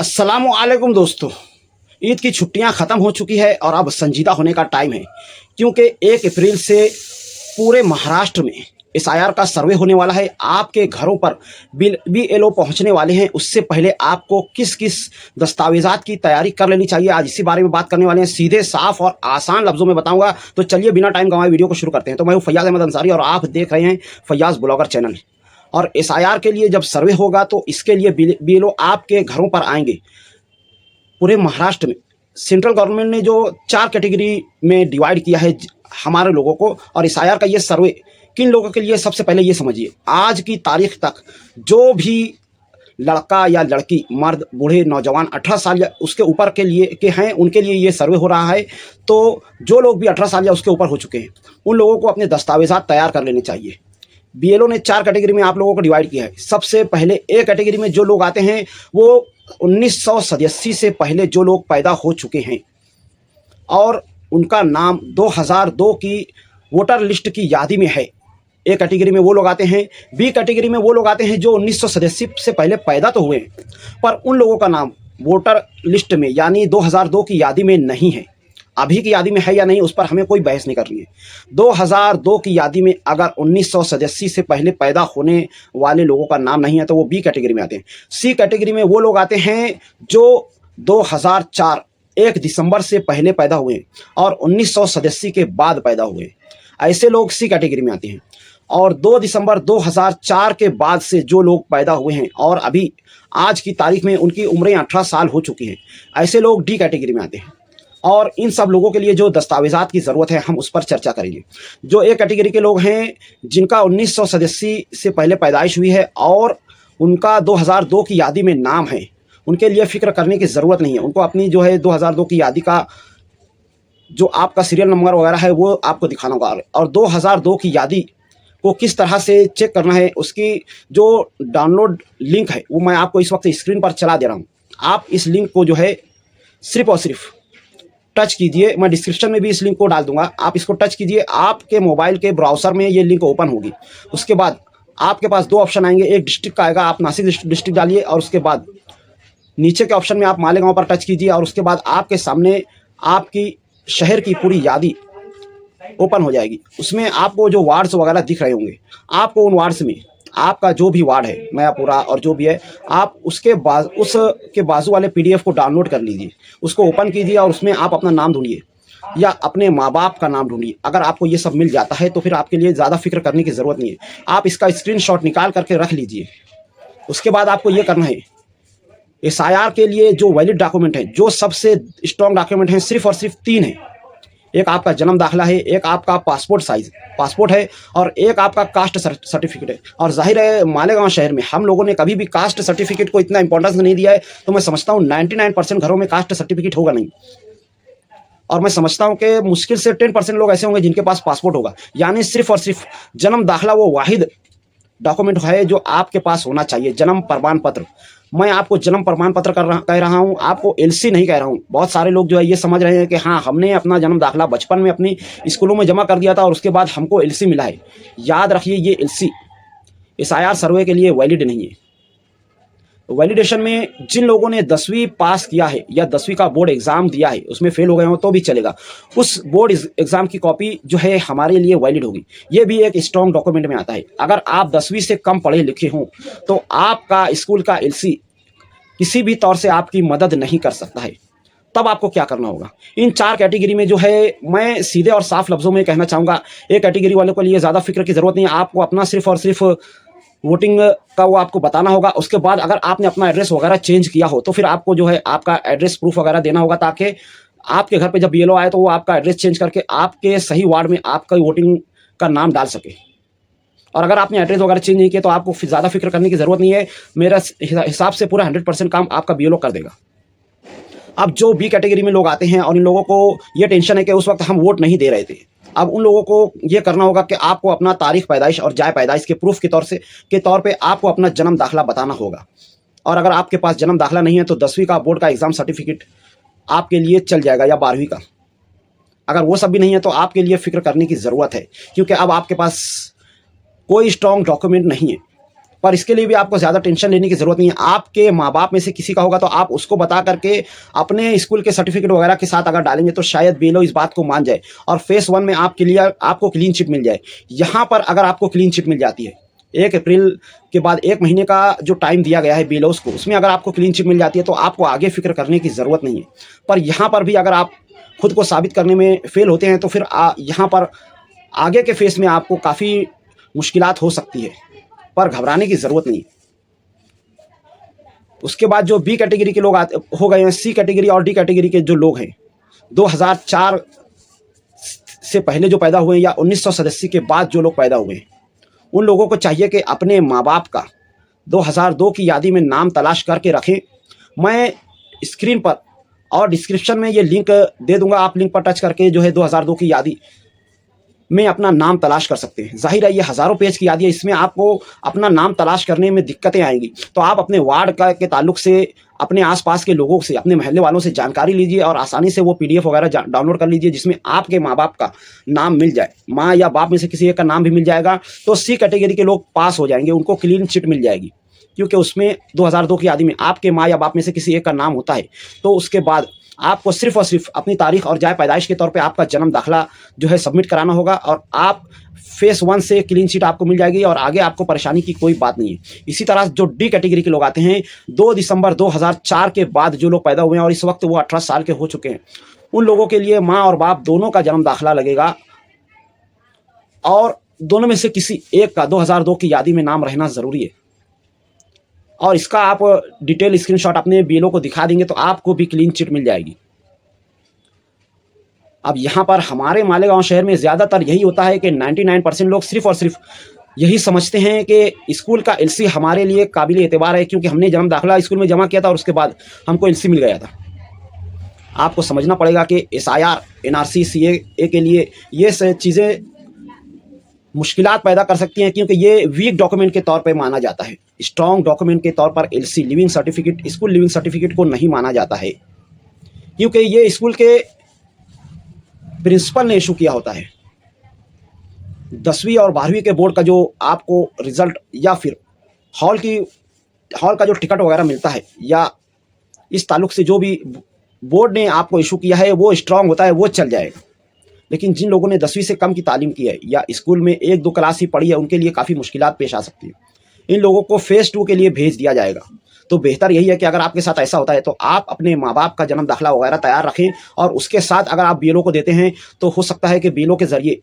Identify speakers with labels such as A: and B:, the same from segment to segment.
A: अस्सलामुअलैकुम दोस्तों। ईद की छुट्टियां ख़त्म हो चुकी है और अब संजीदा होने का टाइम है, क्योंकि 1 अप्रैल से पूरे महाराष्ट्र में एसआईआर का सर्वे होने वाला है। आपके घरों पर बीएलओ पहुंचने वाले हैं। उससे पहले आपको किस किस दस्तावेजात की तैयारी कर लेनी चाहिए, आज इसी बारे में बात करने वाले हैं। सीधे साफ और आसान लफ्ज़ों में बताऊंगा। तो चलिए बिना टाइम गंवाए वीडियो को शुरू करते हैं। तो मैं हूँ फैयाज़ अहमद अंसारी और आप देख रहे हैं फैयाज़ ब्लॉगर चैनल। और एसआईआर के लिए जब सर्वे होगा तो इसके लिए बीएलओ आपके घरों पर आएंगे। पूरे महाराष्ट्र में सेंट्रल गवर्नमेंट ने जो 4 कैटेगरी में डिवाइड किया है हमारे लोगों को, और एसआईआर का ये सर्वे किन लोगों के लिए, सबसे पहले ये समझिए। आज की तारीख तक जो भी लड़का या लड़की, मर्द, बूढ़े, नौजवान 18 साल या उसके ऊपर के हैं, उनके लिए ये सर्वे हो रहा है। तो जो लोग भी 18 साल या उसके ऊपर हो चुके हैं, उन लोगों को अपने दस्तावेजात तैयार कर लेने चाहिए। बीएलओ ने 4 कैटेगरी में आप लोगों को डिवाइड किया है। सबसे पहले ए कैटेगरी में जो लोग आते हैं वो 1987 से पहले जो लोग पैदा हो चुके हैं और उनका नाम 2002 की वोटर लिस्ट की यादी में है। ए कैटेगरी में वो लोग आते हैं। बी कैटेगरी में वो लोग आते हैं जो 1987 से पहले पैदा तो हुए हैं पर उन लोगों का नाम वोटर लिस्ट में यानी 2002 की यादी में नहीं है। अभी की यादी में है या नहीं, उस पर हमें कोई बहस नहीं करनी है। 2002 की यादी में अगर 1987 से पहले पैदा होने वाले लोगों का नाम नहीं है तो वो बी कैटेगरी में आते हैं। सी कैटेगरी में वो लोग आते हैं जो 2004 1 दिसंबर से पहले पैदा हुए और 1987 के बाद पैदा हुए, ऐसे लोग सी कैटेगरी में आते हैं। और 2 दिसंबर 2004 के बाद से जो लोग पैदा हुए हैं और अभी आज की तारीख में उनकी उम्रें 18 साल हो चुकी हैं, ऐसे लोग डी कैटेगरी में आते हैं। और इन सब लोगों के लिए जो दस्तावेजात की ज़रूरत है हम उस पर चर्चा करेंगे। जो ए कैटेगरी के लोग हैं जिनका 1987 से पहले पैदाइश हुई है और उनका 2002 की यादी में नाम है, उनके लिए फ़िक्र करने की ज़रूरत नहीं है। उनको अपनी जो है 2002 की यादी का जो आपका सीरियल नंबर वगैरह है वो आपको दिखाना होगा। और 2002 की यादी को किस तरह से चेक करना है, उसकी जो डाउनलोड लिंक है वो मैं आपको इस वक्त स्क्रीन पर चला दे रहा हूँ। आप इस लिंक को जो है सिर्फ़ और सिर्फ टच कीजिए। मैं डिस्क्रिप्शन में भी इस लिंक को डाल दूंगा, आप इसको टच कीजिए। आपके मोबाइल के ब्राउज़र में ये लिंक ओपन होगी। उसके बाद आपके पास 2 ऑप्शन आएंगे। एक डिस्ट्रिक्ट का आएगा, आप नासिक डिस्ट्रिक्ट डालिए और उसके बाद नीचे के ऑप्शन में आप मालेगांव पर टच कीजिए और उसके बाद आपके सामने आपकी शहर की पूरी यादी ओपन हो जाएगी। उसमें आपको जो वार्ड्स वगैरह दिख रहे होंगे, आपको उन वार्ड्स में आपका जो भी वार्ड है, नया पूरा और जो भी है, आप उसके बाजू वाले पीडीएफ को डाउनलोड कर लीजिए, उसको ओपन कीजिए और उसमें आप अपना नाम ढूंढिए या अपने माँ बाप का नाम ढूंढिए। अगर आपको ये सब मिल जाता है तो फिर आपके लिए ज़्यादा फिक्र करने की ज़रूरत नहीं है। आप इसका स्क्रीनशॉट निकाल करके रख लीजिए। उसके बाद आपको ये करना है, एसआईआर के लिए जो वैलिड डॉक्यूमेंट है, जो सबसे स्ट्रॉन्ग डॉक्यूमेंट हैं, सिर्फ और सिर्फ 3 हैं। एक आपका जन्म दाखिला है, एक आपका पासपोर्ट साइज पासपोर्ट है और एक आपका कास्ट सर्टिफिकेट है। और जाहिर है मालेगांव शहर में हम लोगों ने कभी भी कास्ट सर्टिफिकेट को इतना इंपॉर्टेंस नहीं दिया है, तो मैं समझता हूँ 99% घरों में कास्ट सर्टिफिकेट होगा नहीं। और मैं समझता हूँ कि मुश्किल से 10% लोग ऐसे होंगे जिनके पास पासपोर्ट होगा। यानी सिर्फ और सिर्फ जन्म दाखिला वो वाहिद डॉक्यूमेंट है जो आपके पास होना चाहिए। जन्म प्रमाण पत्र, मैं आपको जन्म प्रमाण पत्र कह रहा हूँ, आपको एलसी नहीं कह रहा हूँ। बहुत सारे लोग जो है ये समझ रहे हैं कि हाँ हमने अपना जन्म दाखिला बचपन में अपनी स्कूलों में जमा कर दिया था और उसके बाद हमको एलसी मिला है। याद रखिए, ये एलसी एसआईआर सर्वे के लिए वैलिड नहीं है। वैलिडेशन में जिन लोगों ने 10वीं पास किया है या 10वीं का बोर्ड एग्जाम दिया है, उसमें फेल हो गए हो तो भी चलेगा, उस बोर्ड एग्जाम की कॉपी जो है हमारे लिए वैलिड होगी। ये भी एक स्ट्रॉन्ग डॉक्यूमेंट में आता है। अगर आप 10वीं से कम पढ़े लिखे हों तो आपका स्कूल का एलसी किसी भी तौर से आपकी मदद नहीं कर सकता है। तब आपको क्या करना होगा, इन 4 कैटेगरी में जो है मैं सीधे और साफ लफ्ज़ों में कहना चाहूँगा, एक कैटेगरी वालों के लिए ज़्यादा फिक्र की ज़रूरत नहीं है। आपको अपना सिर्फ और सिर्फ वोटिंग का वो आपको बताना होगा। उसके बाद अगर आपने अपना एड्रेस वगैरह चेंज किया हो तो फिर आपको जो है आपका एड्रेस प्रूफ वगैरह देना होगा, ताकि आपके घर पे जब बीएलओ आए तो वो आपका एड्रेस चेंज करके आपके सही वार्ड में आपका वोटिंग का नाम डाल सके। और अगर आपने एड्रेस वगैरह चेंज नहीं किया तो आपको फिर ज़्यादा फिक्र करने की ज़रूरत नहीं है। मेरा हिसाब से पूरा 100% काम आपका बीएलओ कर देगा। अब जो बी कैटेगरी में लोग आते हैं और इन लोगों को ये टेंशन है कि उस वक्त हम वोट नहीं दे रहे थे, अब उन लोगों को ये करना होगा कि आपको अपना तारीख पैदाइश और जाए पैदाइश के प्रूफ के तौर पे आपको अपना जन्म दाखिला बताना होगा। और अगर आपके पास जन्म दाखिला नहीं है तो 10वीं का बोर्ड का एग्ज़ाम सर्टिफिकेट आपके लिए चल जाएगा या 12वीं का। अगर वो सब भी नहीं है तो आपके लिए फ़िक्र करने की ज़रूरत है, क्योंकि अब आपके पास कोई स्ट्रॉन्ग डॉक्यूमेंट नहीं है। पर इसके लिए भी आपको ज़्यादा टेंशन लेने की ज़रूरत नहीं है। आपके माँ बाप में से किसी का होगा तो आप उसको बता करके अपने स्कूल के सर्टिफिकेट वगैरह के साथ अगर डालेंगे तो शायद बीएलओ इस बात को मान जाए और फेस 1 में आपको क्लीन चिट मिल जाए। यहाँ पर अगर आपको क्लीन चिट मिल जाती है 1 अप्रैल के बाद 1 महीने का जो टाइम दिया गया है बीएलओस को, उसमें अगर आपको क्लीन चिट मिल जाती है तो आपको आगे फिक्र करने की ज़रूरत नहीं है। पर यहाँ पर भी अगर आप खुद को साबित करने में फेल होते हैं तो फिर यहाँ पर आगे के फेस में आपको काफ़ी मुश्किलात हो सकती है, पर घबराने की ज़रूरत नहीं। उसके बाद जो बी कैटेगरी के लोग हो गए हैं, सी कैटेगरी और डी कैटेगरी के जो लोग हैं 2004 से पहले जो पैदा हुए हैं या 1987 के बाद जो लोग पैदा हुए हैं, उन लोगों को चाहिए कि अपने माँ बाप का 2002 की यादी में नाम तलाश करके रखें। मैं स्क्रीन पर और डिस्क्रिप्शन में ये लिंक दे दूंगा, आप लिंक पर टच करके जो है 2002 की यादी में अपना नाम तलाश कर सकते हैं। जाहिर है ये हज़ारों पेज की यादी है, इसमें आपको अपना नाम तलाश करने में दिक्कतें आएंगी, तो आप अपने वार्ड के ताल्लुक से अपने आसपास के लोगों से, अपने मोहल्ले वालों से जानकारी लीजिए और आसानी से वो पीडीएफ वगैरह डाउनलोड कर लीजिए जिसमें आपके माँ बाप का नाम मिल जाए। माँ या बाप में से किसी एक का नाम भी मिल जाएगा तो सी कैटेगरी के लोग पास हो जाएंगे, उनको क्लीन चिट मिल जाएगी, क्योंकि उसमें 2002 की यादी में आपके माँ या बाप में से किसी एक का नाम होता है। तो उसके बाद आपको सिर्फ और सिर्फ अपनी तारीख और जाए पैदाइश के तौर पे आपका जन्म दाखिला जो है सबमिट कराना होगा और आप फेस 1 से क्लीन शीट आपको मिल जाएगी और आगे आपको परेशानी की कोई बात नहीं है। इसी तरह जो डी कैटेगरी के लोग आते हैं 2 दिसंबर 2004 के बाद जो लोग पैदा हुए हैं और इस वक्त वो 18 साल के हो चुके हैं, उन लोगों के लिए माँ और बाप दोनों का जन्म दाखिला लगेगा और दोनों में से किसी एक का 2002 की यादी में नाम रहना ज़रूरी है। और इसका आप डिटेल स्क्रीनशॉट अपने बीएलओ को दिखा देंगे तो आपको भी क्लीन चिट मिल जाएगी। अब यहाँ पर हमारे मालेगांव शहर में ज़्यादातर यही होता है कि 99% लोग सिर्फ और सिर्फ यही समझते हैं कि स्कूल का एलसी हमारे लिए काबिल एतबार है क्योंकि हमने जन्म दाखिला स्कूल में जमा किया था और उसके बाद हमको एलसी मिल गया था। आपको समझना पड़ेगा कि एसआईआर, एनआरसी, सीए के लिए ये चीज़ें मुश्किलात पैदा कर सकती हैं क्योंकि ये वीक डॉक्यूमेंट के तौर पर माना जाता है। स्ट्रॉन्ग डॉक्यूमेंट के तौर पर LC, leaving certificate, school leaving certificate को नहीं माना जाता है क्योंकि ये स्कूल के प्रिंसिपल ने इशू किया होता है। 10वीं और 12वीं के बोर्ड का जो आपको रिजल्ट या फिर हॉल का जो टिकट वगैरह मिलता है या इस ताल्लुक से जो भी बोर्ड ने आपको इशू किया है वो स्ट्रांग होता है, वो चल जाएगा। लेकिन जिन लोगों ने 10वीं से कम की तालीम की है या स्कूल में 1-2 क्लास ही पढ़ी है उनके लिए काफ़ी मुश्किलात पेश आ सकती है। इन लोगों को फेज़ 2 के लिए भेज दिया जाएगा। तो बेहतर यही है कि अगर आपके साथ ऐसा होता है तो आप अपने माँ बाप का जन्म दाखिला वगैरह तैयार रखें और उसके साथ अगर आप बीएलओ को देते हैं तो हो सकता है कि बीएलओ के ज़रिए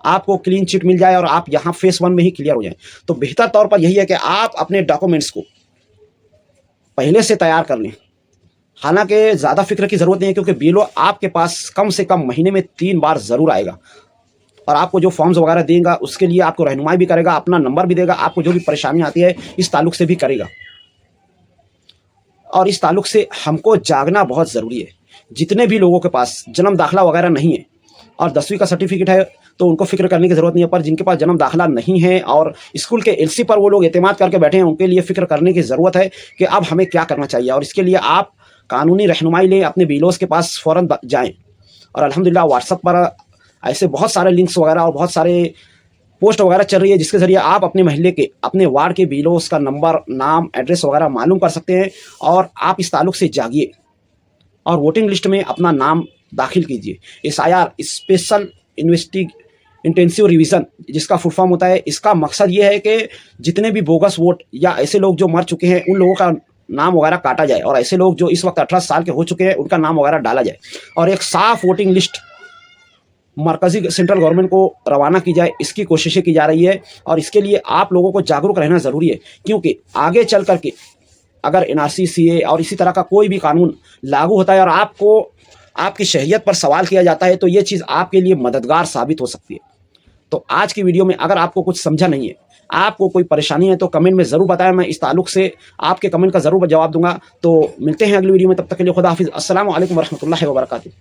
A: आपको क्लीन चिट मिल जाए और आप यहाँ फेस 1 में ही क्लियर हो जाएं। तो बेहतर तौर पर यही है कि आप अपने डॉक्यूमेंट्स को पहले से तैयार कर लें। हालांकि ज़्यादा फिक्र की ज़रूरत नहीं है क्योंकि बीएलओ आपके पास कम से कम महीने में 3 बार ज़रूर आएगा और आपको जो फॉर्म्स वगैरह देगा उसके लिए आपको रहनुमाई भी करेगा, अपना नंबर भी देगा, आपको जो भी परेशानी आती है इस ताल्लुक से भी करेगा। और इस ताल्लुक से हमको जागना बहुत ज़रूरी है। जितने भी लोगों के पास जन्म दाखिला वगैरह नहीं है और 10वीं का सर्टिफिकेट है तो उनको फिक्र करने की ज़रूरत नहीं है, पर जिनके पास जन्म दाखिला नहीं है और स्कूल के एलसी पर वो लोग एतमाद करके बैठे हैं उनके लिए फ़िक्र करने की ज़रूरत है कि अब हमें क्या करना चाहिए। और इसके लिए आप कानूनी रहनुमाई लें, अपने बीएलओस के पास फ़ौरन जाएँ। और अल्हम्दुलिल्लाह व्हाट्सएप पर ऐसे बहुत सारे लिंक्स वगैरह और बहुत सारे पोस्ट वगैरह चल रही है जिसके ज़रिए आप अपने महल्ले के, अपने वार्ड के बीएलओस का नंबर, नाम, एड्रेस वगैरह मालूम कर सकते हैं और आप इस ताल्लुक से जागिए और वोटिंग लिस्ट में अपना नाम दाखिल कीजिए। एसआईआर, स्पेशल इंटेंसिव रिवीजन, जिसका फुल फॉर्म होता है, इसका मकसद ये है कि जितने भी बोगस वोट या ऐसे लोग जो मर चुके हैं उन लोगों का नाम वगैरह काटा जाए और ऐसे लोग जो इस वक्त 18 साल के हो चुके हैं उनका नाम वगैरह डाला जाए और एक साफ वोटिंग लिस्ट मरकज़ी सेंट्रल गवर्नमेंट को रवाना की जाए। इसकी कोशिशें की जा रही है और इसके लिए आप लोगों को जागरूक रहना ज़रूरी है क्योंकि आगे चल करके अगर एनआरसी, सीए और इसी तरह का कोई भी कानून लागू होता है और आपको आपकी शहरियत पर सवाल किया जाता है तो ये चीज़ आपके लिए मददगार साबित हो सकती है। तो आज की वीडियो में अगर आपको कुछ समझा नहीं है, आपको कोई परेशानी है तो कमेंट में ज़रूर बताएं, मैं इस ताल्लुक से आपके कमेंट का ज़रूर जवाब दूंगा। तो मिलते हैं अगली वीडियो में, तब तक के लिए खुदा हाफिज़। अस्सलामु अलैकुम वरहमतुल्लाहि वबरकातुहू।